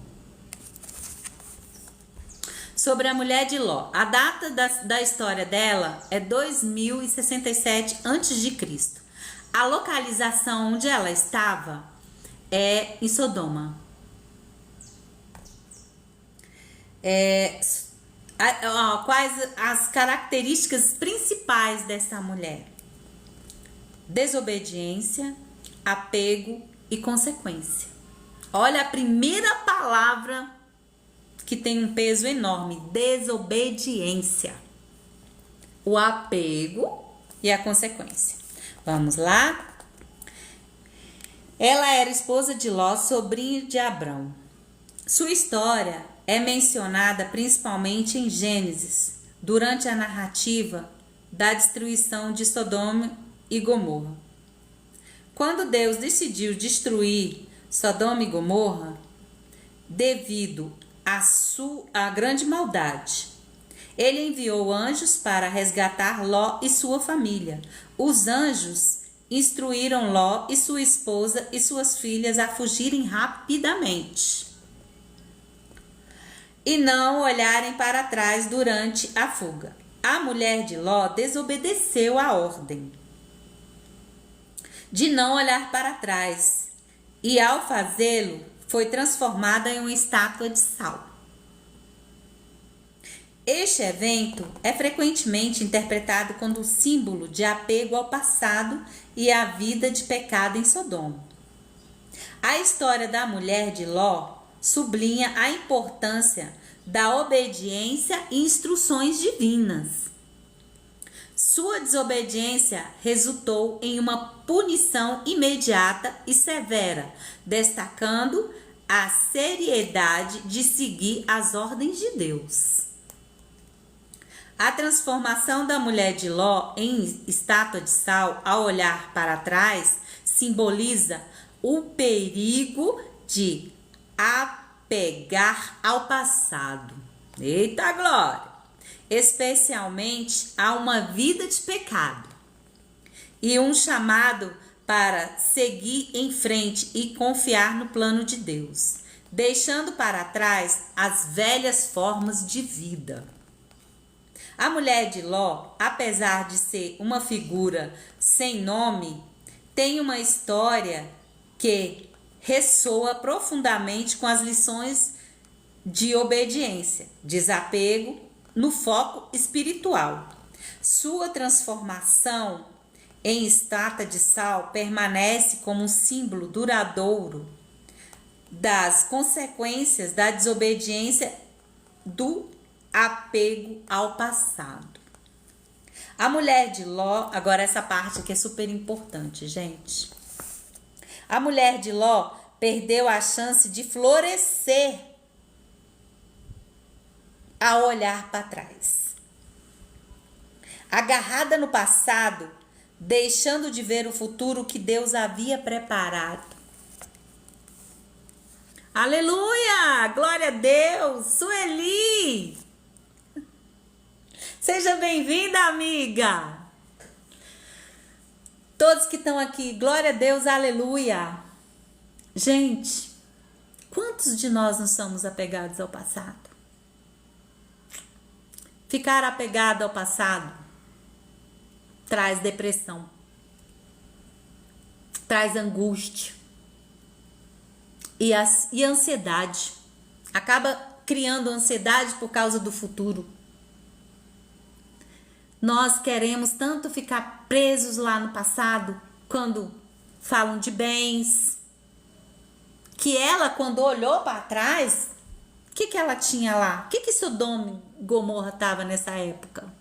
Sobre a mulher de Ló. A data da história dela é 2067 a.C. A localização onde ela estava é em Sodoma. Quais as características principais dessa mulher? Desobediência, apego e consequência. Olha a primeira palavra que tem um peso enorme: desobediência, o apego e a consequência. Vamos lá? Ela era esposa de Ló, sobrinho de Abrão. Sua história é mencionada principalmente em Gênesis, durante a narrativa da destruição de Sodoma e Gomorra. Quando Deus decidiu destruir Sodoma e Gomorra, devido à grande maldade, ele enviou anjos para resgatar Ló e sua família. Os anjos instruíram Ló e sua esposa e suas filhas a fugirem rapidamente e não olharem para trás durante a fuga. A mulher de Ló desobedeceu a ordem de não olhar para trás e, ao fazê-lo, foi transformada em uma estátua de sal. Este evento é frequentemente interpretado como símbolo de apego ao passado e à vida de pecado em Sodoma. A história da mulher de Ló sublinha a importância da obediência e instruções divinas. Sua desobediência resultou em uma punição imediata e severa, destacando a seriedade de seguir as ordens de Deus. A transformação da mulher de Ló em estátua de sal, ao olhar para trás, simboliza o perigo de apegar ao passado. Eita glória! Especialmente a uma vida de pecado. E um chamado para seguir em frente e confiar no plano de Deus, deixando para trás as velhas formas de vida. A mulher de Ló, apesar de ser uma figura sem nome, tem uma história que ressoa profundamente com as lições de obediência, desapego no foco espiritual. Sua transformação em estátua de sal permanece como um símbolo duradouro das consequências da desobediência, do apego ao passado. A mulher de Ló, agora essa parte aqui é super importante, gente. A mulher de Ló perdeu a chance de florescer ao olhar para trás. Agarrada no passado, deixando de ver o futuro que Deus havia preparado. Aleluia! Glória a Deus! Sueli! Seja bem-vinda, amiga! Todos que estão aqui, glória a Deus, aleluia! Gente, quantos de nós não somos apegados ao passado? Ficar apegado ao passado traz depressão, traz angústia e ansiedade. Acaba criando ansiedade por causa do futuro. Nós queremos tanto ficar presos lá no passado, quando falam de bens, que ela, quando olhou para trás, o que ela tinha lá? O que Sodoma e Gomorra estava nessa época?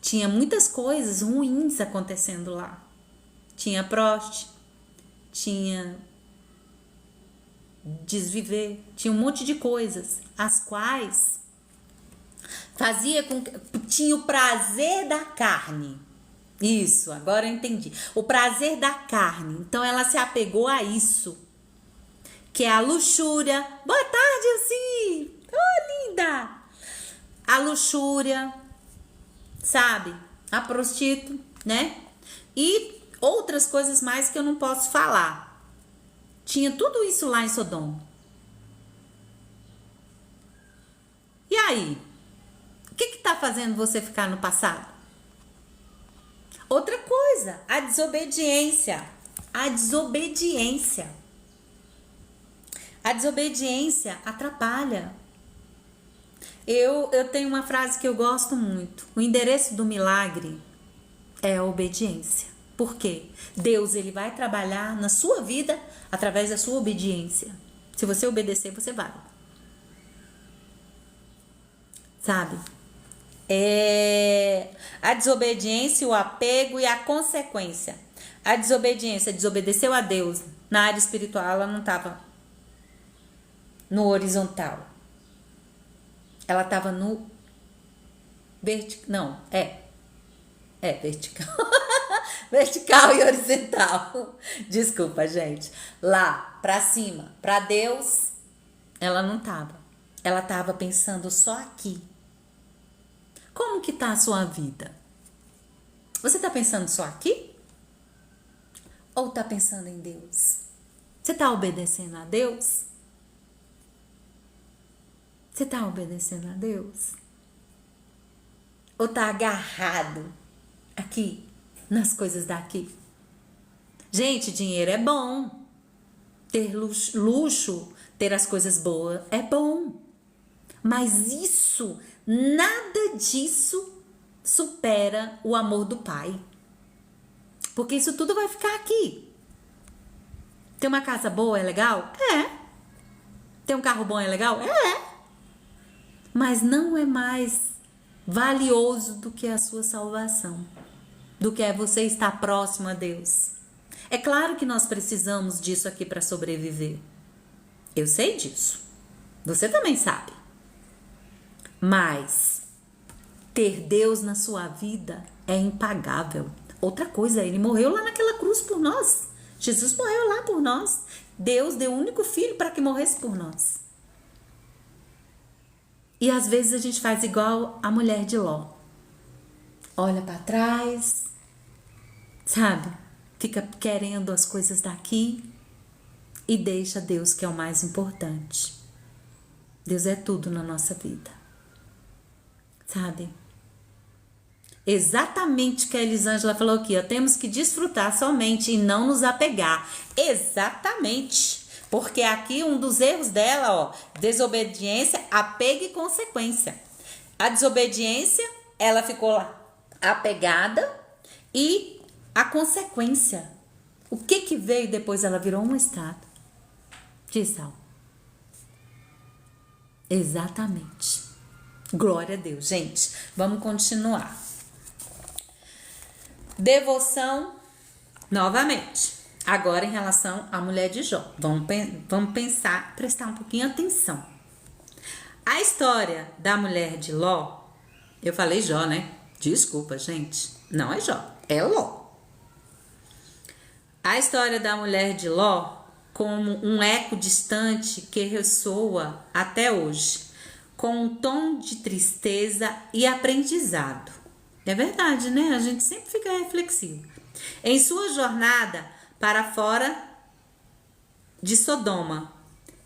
Tinha muitas coisas ruins acontecendo lá. Tinha prostituição, tinha desviver, tinha um monte de coisas, as quais fazia com que tinha o prazer da carne. Isso, agora eu entendi. O prazer da carne. Então ela se apegou a isso, que é a luxúria. Boa tarde, Elci! Oh, linda! A luxúria, sabe? A prostituta, né? E outras coisas mais que eu não posso falar. Tinha tudo isso lá em Sodoma. E aí? O que está fazendo você ficar no passado? Outra coisa, a desobediência. A desobediência. A desobediência atrapalha. Eu tenho uma frase que eu gosto muito. O endereço do milagre é a obediência. Por quê? Deus, ele vai trabalhar na sua vida através da sua obediência. Se você obedecer, você vai. Sabe? A desobediência, o apego e a consequência. A desobediência desobedeceu a Deus. Na área espiritual, ela não estava no horizontal. Ela estava no vertical. Não, vertical. Vertical e horizontal. Desculpa, gente. Lá, pra cima, pra Deus, ela não estava. Ela estava pensando só aqui. Como que tá a sua vida? Você tá pensando só aqui? Ou tá pensando em Deus? Você tá obedecendo a Deus? Você tá obedecendo a Deus? Ou tá agarrado aqui nas coisas daqui? Gente, dinheiro é bom. Ter luxo, ter as coisas boas é bom. Mas isso, nada disso supera o amor do Pai. Porque isso tudo vai ficar aqui. Ter uma casa boa é legal? É. Ter um carro bom é legal? É. Mas não é mais valioso do que a sua salvação, do que é você estar próximo a Deus. É claro que nós precisamos disso aqui para sobreviver. Eu sei disso. Você também sabe. Mas ter Deus na sua vida é impagável. Outra coisa, ele morreu lá naquela cruz por nós. Jesus morreu lá por nós. Deus deu o único filho para que morresse por nós. E às vezes a gente faz igual a mulher de Ló. Olha para trás, sabe? Fica querendo as coisas daqui e deixa Deus, que é o mais importante. Deus é tudo na nossa vida, sabe? Exatamente o que a Elisângela falou aqui, ó, temos que desfrutar somente e não nos apegar. Exatamente. Porque aqui um dos erros dela, ó, desobediência, apego e consequência. A desobediência, ela ficou lá apegada, e a consequência, o que veio depois? Ela virou uma estátua de sal. Exatamente. Glória a Deus, gente. Vamos continuar. Devoção, novamente. Agora em relação à mulher de Jó. Vamos pensar, prestar um pouquinho atenção. A história da mulher de Ló, eu falei Jó, né? Desculpa, gente. Não é Jó, é Ló. A história da mulher de Ló, como um eco distante que ressoa até hoje, com um tom de tristeza e aprendizado. É verdade, né? A gente sempre fica reflexivo. Em sua jornada para fora de Sodoma,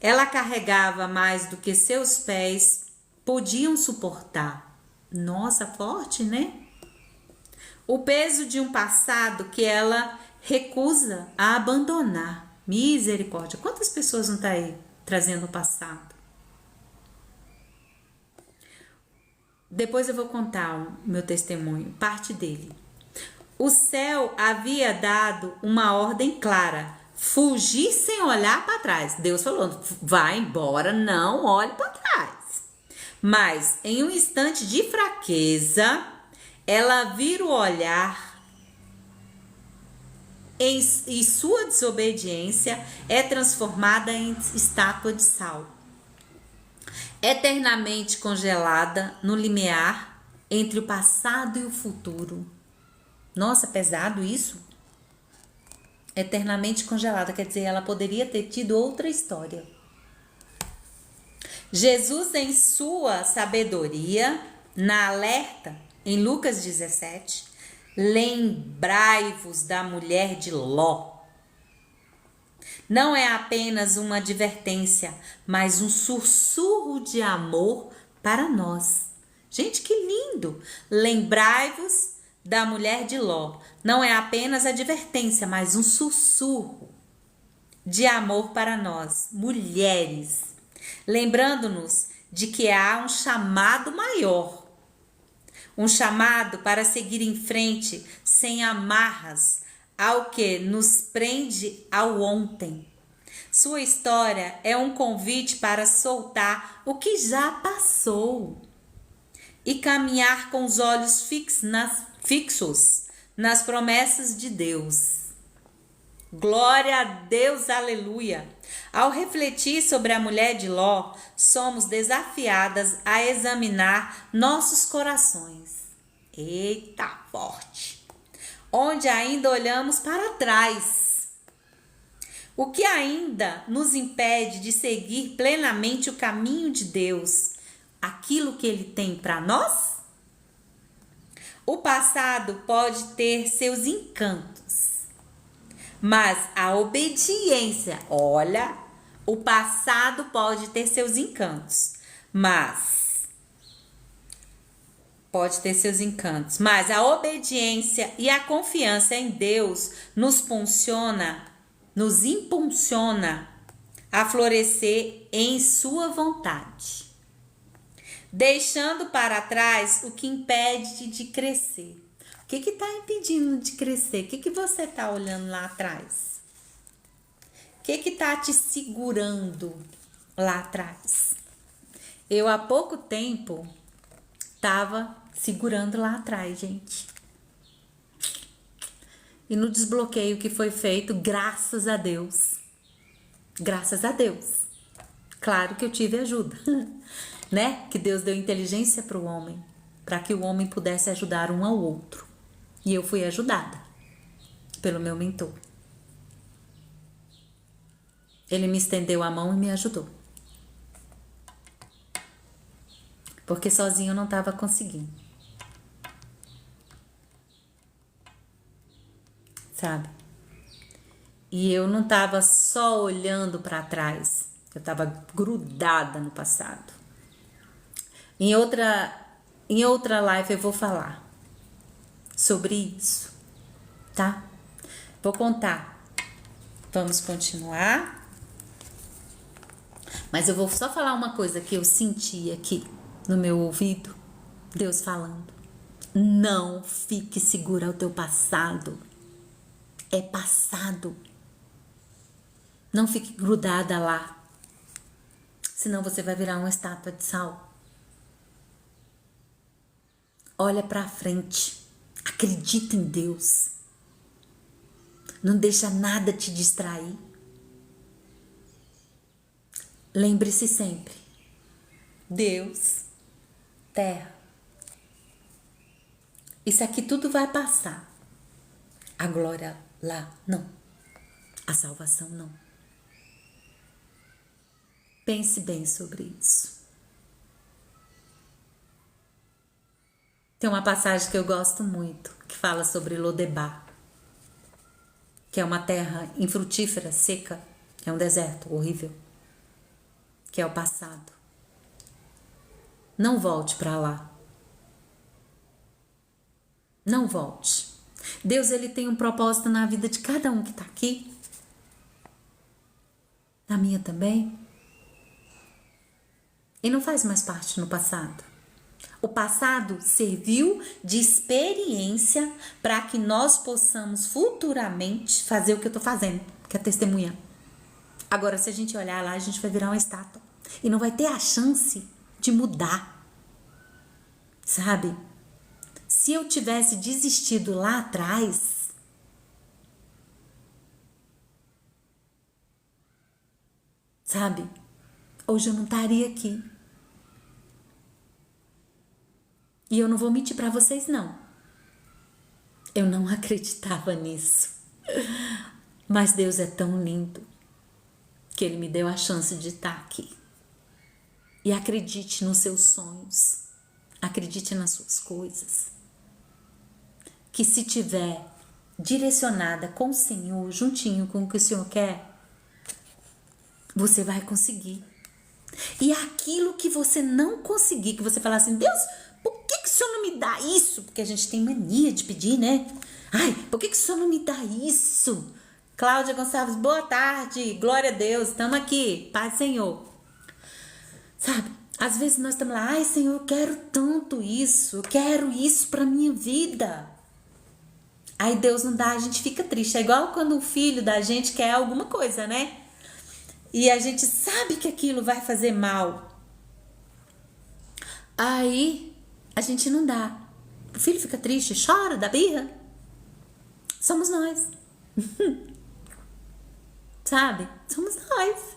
ela carregava mais do que seus pés podiam suportar. Nossa, forte, né? O peso de um passado que ela recusa a abandonar. Misericórdia. Quantas pessoas não estão aí trazendo o passado? Depois eu vou contar o meu testemunho, parte dele. O céu havia dado uma ordem clara: fugir sem olhar para trás. Deus falou: vai embora, não olhe para trás. Mas em um instante de fraqueza, ela vira o olhar e sua desobediência é transformada em estátua de sal, eternamente congelada no limiar entre o passado e o futuro. Nossa, pesado isso. Eternamente congelada, quer dizer, ela poderia ter tido outra história. Jesus, em sua sabedoria, na alerta, em Lucas 17, lembrai-vos da mulher de Ló. Não é apenas uma advertência, mas um sussurro de amor para nós. Gente, que lindo! Lembrai-vos da mulher de Ló. Não é apenas advertência, mas um sussurro de amor para nós, mulheres, lembrando-nos de que há um chamado maior, um chamado para seguir em frente sem amarras ao que nos prende ao ontem. Sua história é um convite para soltar o que já passou e caminhar com os olhos fixos nas promessas de Deus. Glória a Deus, aleluia. Ao refletir sobre a mulher de Ló, somos desafiadas a examinar nossos corações. Eita, forte! Onde ainda olhamos para trás. O que ainda nos impede de seguir plenamente o caminho de Deus, aquilo que Ele tem para nós? O passado pode ter seus encantos, mas a obediência, olha, o passado pode ter seus encantos, mas a obediência e a confiança em Deus nos impulsiona a florescer em sua vontade, deixando para trás o que impede de crescer. O que está impedindo de crescer? O que você está olhando lá atrás? O que está te segurando lá atrás? Eu há pouco tempo estava segurando lá atrás, gente. E no desbloqueio que foi feito, graças a Deus. Graças a Deus. Claro que eu tive ajuda, né? Que Deus deu inteligência para o homem, para que o homem pudesse ajudar um ao outro. E eu fui ajudada pelo meu mentor. Ele me estendeu a mão e me ajudou. Porque sozinho eu não estava conseguindo. Sabe? E eu não estava só olhando para trás. Eu estava grudada no passado. Em outra live eu vou falar sobre isso, tá? Vou contar. Vamos continuar. Mas eu vou só falar uma coisa que eu senti aqui no meu ouvido. Deus falando. Não fique segura ao teu passado. É passado. Não fique grudada lá. Senão você vai virar uma estátua de sal. Olha pra frente. Acredita em Deus. Não deixa nada te distrair. Lembre-se sempre. Deus, terra. Isso aqui tudo vai passar. A glória lá, não. A salvação, não. Pense bem sobre isso. Tem uma passagem que eu gosto muito, que fala sobre Lodebar, que é uma terra infrutífera, seca, é um deserto horrível, que é o passado. Não volte para lá. Não volte. Deus, ele tem um propósito na vida de cada um que está aqui. Na minha também. E não faz mais parte no passado. O passado serviu de experiência para que nós possamos futuramente fazer o que eu estou fazendo, que é testemunhar. Agora, se a gente olhar lá, a gente vai virar uma estátua. E não vai ter a chance de mudar. Sabe? Se eu tivesse desistido lá atrás, sabe? Hoje eu não estaria aqui. E eu não vou mentir para vocês, não. Eu não acreditava nisso. Mas Deus é tão lindo que Ele me deu a chance de estar aqui. E acredite nos seus sonhos. Acredite nas suas coisas. Que se tiver direcionada com o Senhor, juntinho com o que o Senhor quer, você vai conseguir. E aquilo que você não conseguir, que você falar assim, Deus, por que o Senhor não me dá isso? Porque a gente tem mania de pedir, né? Ai, por que o Senhor não me dá isso? Cláudia Gonçalves, boa tarde, glória a Deus, estamos aqui, paz do Senhor. Sabe, às vezes nós estamos lá, ai Senhor, eu quero tanto isso, eu quero isso para minha vida. Aí Deus não dá, a gente fica triste. É igual quando o filho da gente quer alguma coisa, né? E a gente sabe que aquilo vai fazer mal. Aí a gente não dá. O filho fica triste, chora, dá birra. Somos nós. sabe? Somos nós.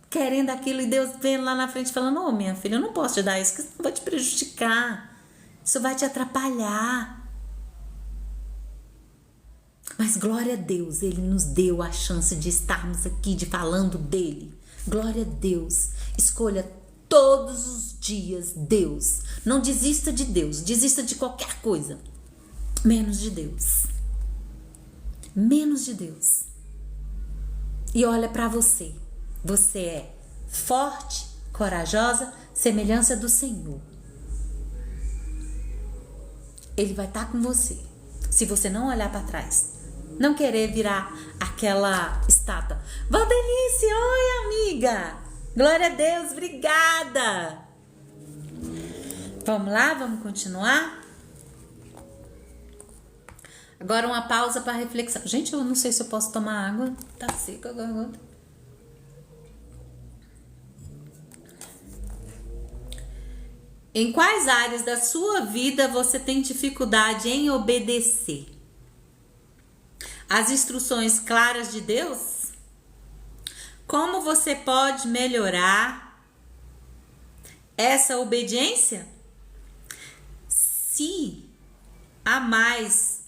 Querendo aquilo e Deus vendo lá na frente falando, ô minha filha, eu não posso te dar isso, porque isso vai te prejudicar. Isso vai te atrapalhar. Mas glória a Deus, Ele nos deu a chance de estarmos aqui, de falando dEle. Glória a Deus. Escolha todos os dias Deus. Não desista de Deus, desista de qualquer coisa. Menos de Deus. Menos de Deus. E olha para você. Você é forte, corajosa, semelhança do Senhor. Ele vai estar com você. Se você não olhar para trás. Não querer virar aquela estátua. Valdelice, oi amiga. Glória a Deus, obrigada. Vamos lá, vamos continuar? Agora uma pausa para reflexão. Gente, eu não sei se eu posso tomar água. Tá seca a garganta. Em quais áreas da sua vida você tem dificuldade em obedecer? As instruções claras de Deus? Como você pode melhorar essa obediência? Se a mais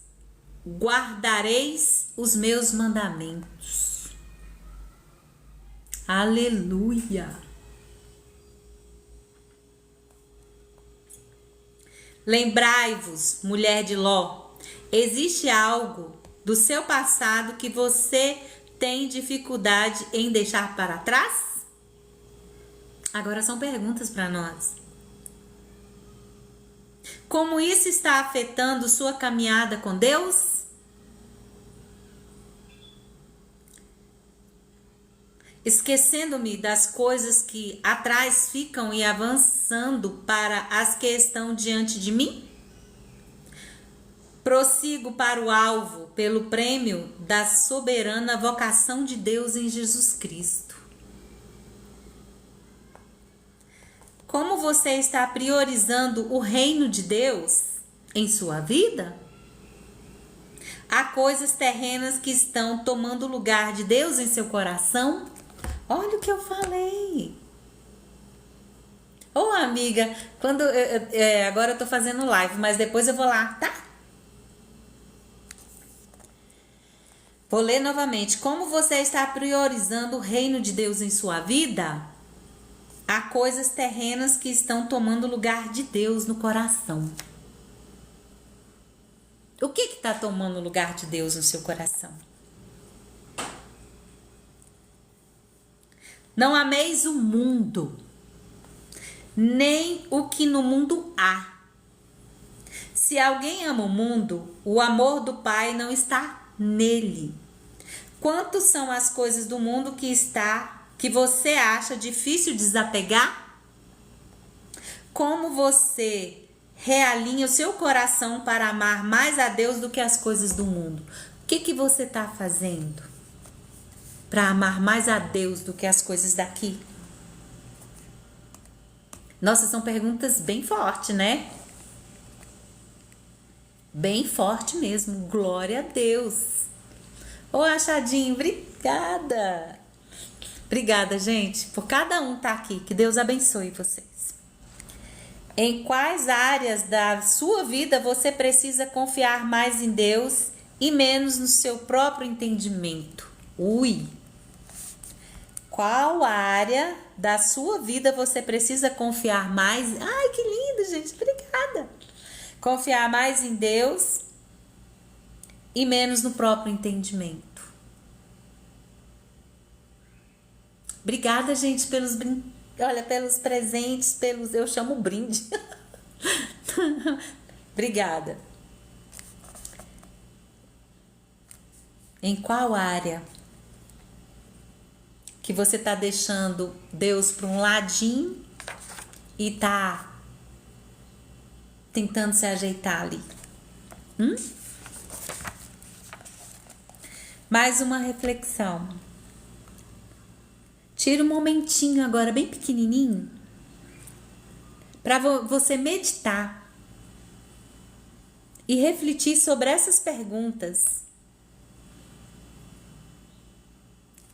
guardareis os meus mandamentos. Aleluia! Lembrai-vos, mulher de Ló, existe algo do seu passado que você tem dificuldade em deixar para trás? Agora são perguntas para nós. Como isso está afetando sua caminhada com Deus? Esquecendo-me das coisas que atrás ficam e avançando para as que estão diante de mim? Prossigo para o alvo pelo prêmio da soberana vocação de Deus em Jesus Cristo. Como você está priorizando o reino de Deus em sua vida? Há coisas terrenas que estão tomando o lugar de Deus em seu coração? Olha o que eu falei. Ô amiga, agora eu tô fazendo live, mas depois eu vou lá, tá? Vou ler novamente. Como você está priorizando o reino de Deus em sua vida? Há coisas terrenas que estão tomando o lugar de Deus no coração. O que está tomando o lugar de Deus no seu coração? Não ameis o mundo, nem o que no mundo há. Se alguém ama o mundo, o amor do Pai não está nele. Quantas são as coisas do mundo que você acha difícil desapegar? Como você realinha o seu coração para amar mais a Deus do que as coisas do mundo? O que você está fazendo para amar mais a Deus do que as coisas daqui? Nossa, são perguntas bem fortes, né? Bem forte mesmo. Glória a Deus. Ô, Achadinho, obrigada. Obrigada, gente, por cada um estar aqui. Que Deus abençoe vocês. Em quais áreas da sua vida você precisa confiar mais em Deus e menos no seu próprio entendimento? Qual área da sua vida você precisa confiar mais? Ai, que lindo, gente. Obrigada. Confiar mais em Deus e menos no próprio entendimento. Obrigada, gente, pelos presentes, eu chamo brinde. Obrigada. Em qual área que você está deixando Deus para um ladinho e tá tentando se ajeitar ali? Mais uma reflexão. Tira um momentinho agora, bem pequenininho, para você meditar e refletir sobre essas perguntas.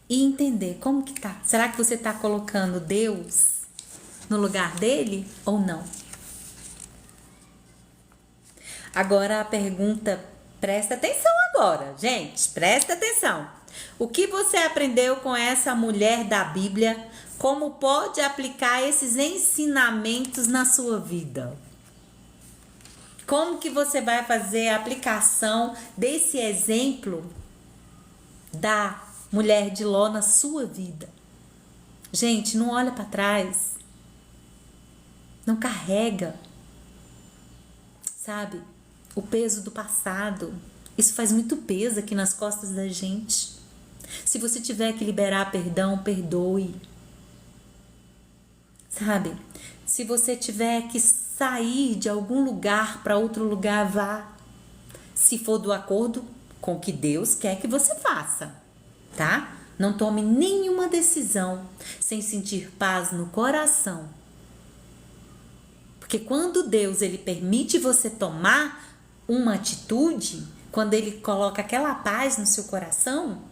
e entender como que tá. Será que você tá colocando Deus no lugar dele ou não? Agora a pergunta, presta atenção agora, gente, presta atenção. O que você aprendeu com essa mulher da Bíblia? Como pode aplicar esses ensinamentos na sua vida? Como que você vai fazer a aplicação desse exemplo da mulher de Ló na sua vida? Gente, não olha para trás. Não carrega, sabe, o peso do passado. Isso faz muito peso aqui nas costas da gente. Se você tiver que liberar perdão, perdoe. Sabe? Se você tiver que sair de algum lugar para outro lugar, vá. Se for do acordo com o que Deus quer que você faça, tá? Não tome nenhuma decisão sem sentir paz no coração. Porque quando Deus ele permite você tomar uma atitude, quando ele coloca aquela paz no seu coração,